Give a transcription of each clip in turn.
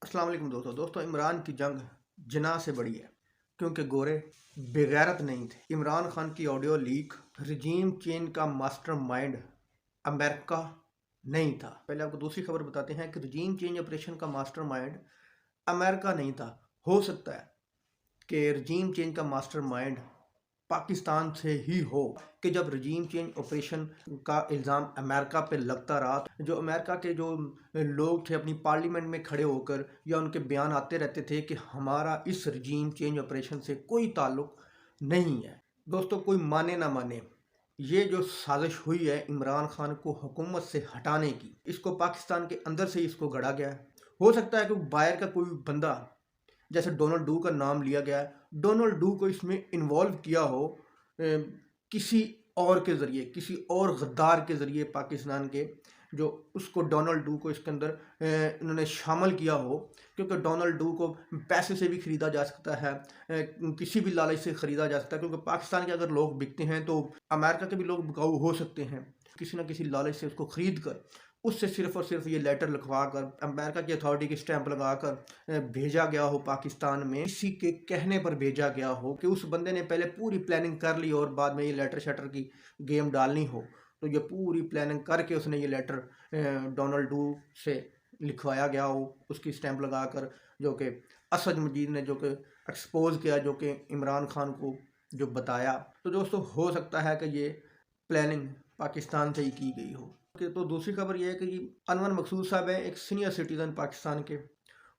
अस्सलाम वालेकुम दोस्तों इमरान की जंग जिना से बड़ी है क्योंकि गोरे बेगैरत नहीं थे। इमरान खान की ऑडियो लीक, रजीम चेंज का मास्टरमाइंड अमेरिका नहीं था। पहले आपको दूसरी खबर बताते हैं कि रजीम चेंज ऑपरेशन का मास्टरमाइंड अमेरिका नहीं था। हो सकता है कि रजीम चेंज का मास्टरमाइंड पाकिस्तान से ही हो कि जब रजीम चेंज ऑपरेशन का इल्ज़ाम अमेरिका पे लगता रहा, जो अमेरिका के जो लोग थे अपनी पार्लियामेंट में खड़े होकर या उनके बयान आते रहते थे कि हमारा इस रजीम चेंज ऑपरेशन से कोई ताल्लुक नहीं है। दोस्तों, कोई माने ना माने, ये जो साजिश हुई है इमरान खान को हुकूमत से हटाने की, इसको पाकिस्तान के अंदर से ही इसको गढ़ा गया है। हो सकता है कि बाहर का कोई बंदा, जैसे डोनाल्ड डू का नाम लिया गया है, डोनाल्ड डू को इसमें इन्वॉल्व किया हो किसी और के ज़रिए, किसी और गद्दार के ज़रिए पाकिस्तान के, जो उसको डोनाल्ड डू को इसके अंदर इन्होंने शामिल किया हो। क्योंकि डोनाल्ड डू को पैसे से भी ख़रीदा जा सकता है, किसी भी लालच से ख़रीदा जा सकता है। क्योंकि पाकिस्तान के अगर लोग बिकते हैं तो अमेरिका के भी लोग बिकाऊ हो सकते हैं। किसी न किसी लालच से उसको ख़रीद कर उससे सिर्फ और सिर्फ ये लेटर लिखवा कर अमेरिका की अथॉरिटी की स्टैंप लगा कर भेजा गया हो पाकिस्तान में, किसी के कहने पर भेजा गया हो कि उस बंदे ने पहले पूरी प्लानिंग कर ली और बाद में ये लेटर शटर की गेम डालनी हो, तो ये पूरी प्लानिंग करके उसने ये लेटर डोनाल्ड डू से लिखवाया गया हो, उसकी स्टैंप लगा कर, जो कि असद मजीद ने जो कि एक्सपोज किया, जो कि इमरान खान को जो बताया। तो दोस्तों, हो सकता है कि ये प्लानिंग पाकिस्तान से ही की गई हो। तो दूसरी खबर यह है कि अनवर मकसूद साहब हैं, एक सीनियर सिटीज़न पाकिस्तान के।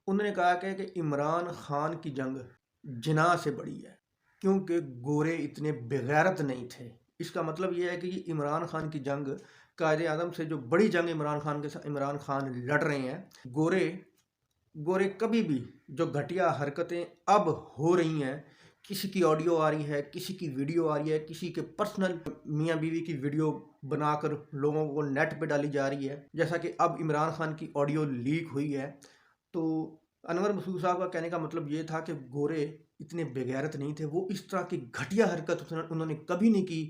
उन्होंने कहा कि इमरान खान की जंग जिना से बड़ी है क्योंकि गोरे इतने बेगैरत नहीं थे। इसका मतलब यह है कि इमरान खान की जंग कायदे आज़म से, जो बड़ी जंग इमरान खान के साथ इमरान खान लड़ रहे हैं, गोरे गोरे कभी भी जो घटिया हरकतें अब हो रही हैं, किसी की ऑडियो आ रही है, किसी की वीडियो आ रही है, किसी के पर्सनल मियाँ बीवी की वीडियो बनाकर लोगों को नेट पे डाली जा रही है, जैसा कि अब इमरान खान की ऑडियो लीक हुई है। तो अनवर मसूद साहब का कहने का मतलब ये था कि गोरे इतने बेगैरत नहीं थे, वो इस तरह की घटिया हरकत उन्होंने कभी नहीं की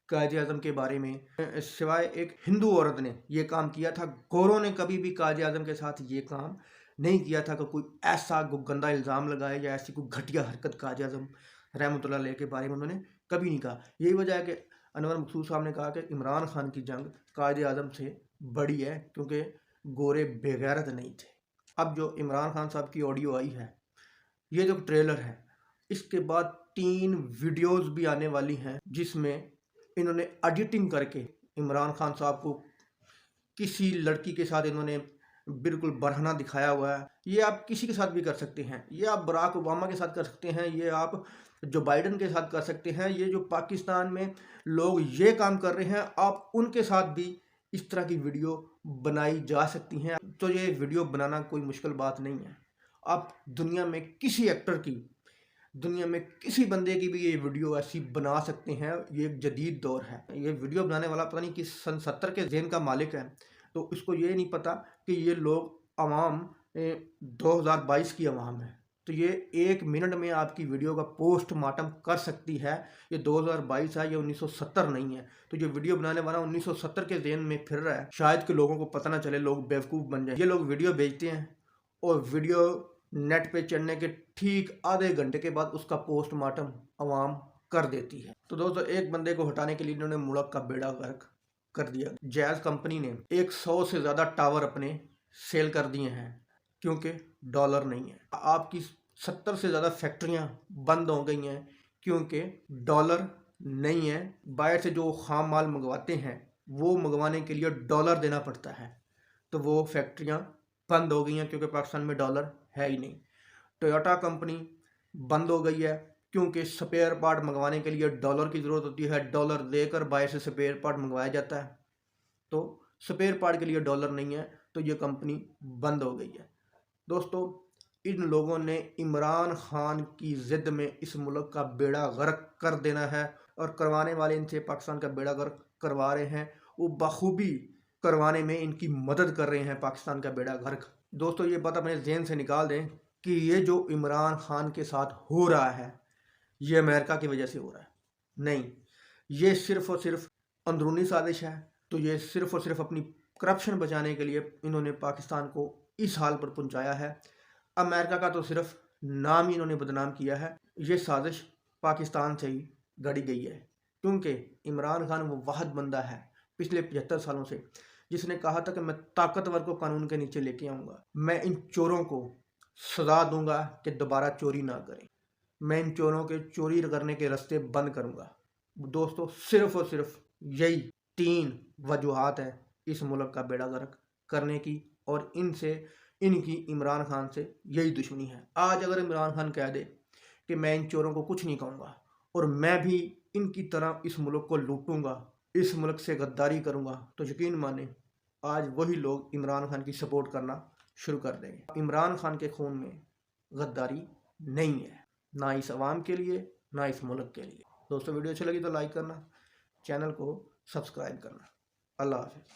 कायदे आज़म के बारे में, सिवाय एक हिंदू औरत ने ये काम किया था। गोरों ने कभी भी कायदे आज़म के साथ ये काम नहीं किया था कि कोई ऐसा गंदा इल्ज़ाम लगाए या ऐसी कोई घटिया हरकत कायदे आज़म रहमतुल्लाह अलैह के बारे में उन्होंने कभी नहीं कहा। यही वजह है कि अनवर मकसूद साहब ने कहा कि इमरान खान की जंग कायदे आज़म से बड़ी है क्योंकि गोरे बेगैरत नहीं थे। अब जो इमरान खान साहब की ऑडियो आई है, ये जो ट्रेलर है, इसके बाद 3 वीडियोस भी आने वाली हैं जिसमें इन्होंने एडिटिंग करके इमरान खान साहब को किसी लड़की के साथ इन्होंने बिल्कुल बरहना दिखाया हुआ है। ये आप किसी के साथ भी कर सकते हैं, ये आप बराक ओबामा के साथ कर सकते हैं, ये आप जो बाइडन के साथ कर सकते हैं। ये जो पाकिस्तान में लोग ये काम कर रहे हैं, आप उनके साथ भी इस तरह की वीडियो बनाई जा सकती हैं। तो ये वीडियो बनाना कोई मुश्किल बात नहीं है। आप दुनिया में किसी एक्टर की, दुनिया में किसी बंदे की भी ये वीडियो ऐसी बना सकते हैं। ये एक जदीद दौर है। ये वीडियो बनाने वाला पता नहीं किस सन 70 के ज़हन का मालिक है, तो इसको ये नहीं पता कि ये लोग अवाम 2022 की अवाम है। तो ये 1 मिनट में आपकी वीडियो का पोस्टमार्टम कर सकती है। ये 2022 है, ये 1970 नहीं है। तो जो वीडियो बनाने वाला 1970 के ज़हन में फिर रहा है, शायद कि लोगों को पता ना चले, लोग बेवकूफ़ बन जाए। ये लोग वीडियो भेजते हैं और वीडियो नेट पे चढ़ने के ठीक आधे घंटे के बाद उसका पोस्टमार्टम अवाम कर देती है। तो दोस्तों, एक बंदे को हटाने के लिए इन्होंने मुल्क का बेड़ा गर्क कर दिया। जैज़ कंपनी ने 100 से ज़्यादा टावर अपने सेल कर दिए हैं क्योंकि डॉलर नहीं है। आपकी 70 से ज़्यादा फैक्ट्रियां बंद हो गई हैं क्योंकि डॉलर नहीं है। बाहर से जो खाम माल मंगवाते हैं, वो मंगवाने के लिए डॉलर देना पड़ता है, तो वो फैक्ट्रियां बंद हो गई हैं क्योंकि पाकिस्तान में डॉलर है ही नहीं। टोयोटा कंपनी बंद हो गई है क्योंकि स्पेयर पार्ट मंगवाने के लिए डॉलर की ज़रूरत होती है। डॉलर देकर बाहर से स्पेयर पार्ट मंगवाया जाता है, तो स्पेयर पार्ट के लिए डॉलर नहीं है, तो ये कंपनी बंद हो गई है। दोस्तों, इन लोगों ने इमरान खान की ज़िद में इस मुल्क का बेड़ा गर्क कर देना है, और करवाने वाले इनसे पाकिस्तान का बेड़ा गर्क करवा रहे हैं। वो बखूबी करवाने में इनकी मदद कर रहे हैं पाकिस्तान का बेड़ा गर्क। दोस्तों, ये बात अपने जहन से निकाल दें कि ये जो इमरान खान के साथ हो रहा है, ये अमेरिका की वजह से हो रहा है नहीं, ये सिर्फ़ और सिर्फ अंदरूनी साजिश है। तो ये सिर्फ़ और सिर्फ अपनी करप्शन बचाने के लिए इन्होंने पाकिस्तान को इस हाल पर पहुंचाया है। अमेरिका का तो सिर्फ नाम ही इन्होंने बदनाम किया है। ये साजिश पाकिस्तान से ही गढ़ी गई है, क्योंकि इमरान खान वो वाहिद बंदा है पिछले 75 सालों से जिसने कहा था कि मैं ताकतवर को कानून के नीचे लेके आऊँगा, मैं इन चोरों को सजा दूंगा कि दोबारा चोरी ना करें, मैं इन चोरों के चोरी करने के रास्ते बंद करूँगा। दोस्तों, सिर्फ और सिर्फ यही 3 वजूहात हैं इस मुल्क का बेड़ा गर्क करने की, और इनकी इमरान खान से यही दुश्मनी है। आज अगर इमरान खान कह दे कि मैं इन चोरों को कुछ नहीं कहूँगा और मैं भी इनकी तरह इस मुल्क को लूटूंगा, इस मुल्क से गद्दारी करूँगा, तो यकीन माने आज वही लोग इमरान खान की सपोर्ट करना शुरू कर देंगे। इमरान खान के खून में गद्दारी नहीं है, ना इस अवाम के लिए ना इस मुल्क के लिए। दोस्तों, वीडियो अच्छी लगी तो लाइक करना, चैनल को सब्सक्राइब करना। अल्लाह हाफिज़।